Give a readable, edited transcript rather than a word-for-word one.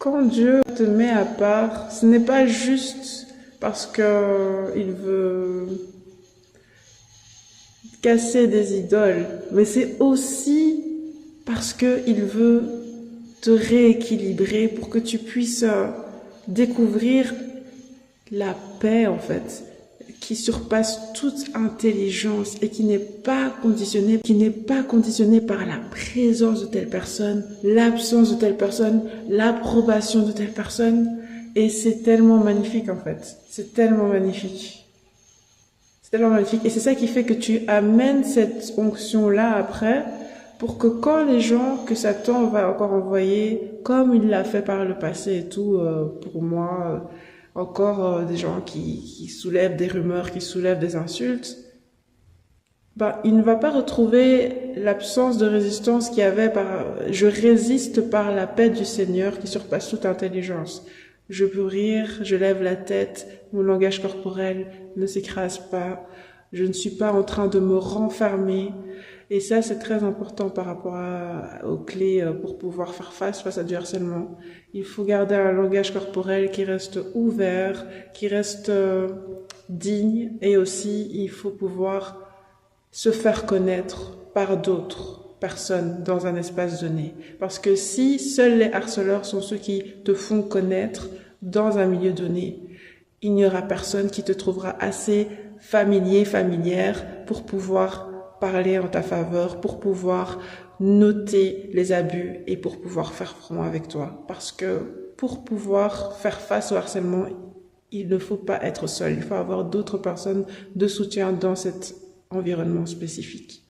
Quand Dieu te met à part, ce n'est pas juste parce que il veut casser des idoles, mais c'est aussi parce que il veut te rééquilibrer pour que tu puisses découvrir la paix en fait, qui surpasse toute intelligence et qui n'est pas conditionnée par la présence de telle personne, l'absence de telle personne, l'approbation de telle personne. Et c'est tellement magnifique en fait. C'est tellement magnifique. C'est tellement magnifique. Et c'est ça qui fait que tu amènes cette onction-là après pour que quand les gens que Satan va encore envoyer, comme il l'a fait par le passé et tout, pour moi, encore des gens qui soulèvent des rumeurs, qui soulèvent des insultes, ben, il ne va pas retrouver l'absence de résistance qu'il y avait par je résiste par la paix du Seigneur qui surpasse toute intelligence. Je peux rire, je lève la tête, mon langage corporel ne s'écrase pas, je ne suis pas en train de me renfermer. Et ça, c'est très important par rapport aux clés pour pouvoir faire face à du harcèlement. Il faut garder un langage corporel qui reste ouvert, qui reste digne, et aussi il faut pouvoir se faire connaître par d'autres personnes dans un espace donné. Parce que si seuls les harceleurs sont ceux qui te font connaître dans un milieu donné, il n'y aura personne qui te trouvera assez familier, familière pour pouvoir parler en ta faveur, pour pouvoir noter les abus et pour pouvoir faire front avec toi. Parce que pour pouvoir faire face au harcèlement, il ne faut pas être seul. Il faut avoir d'autres personnes de soutien dans cet environnement spécifique.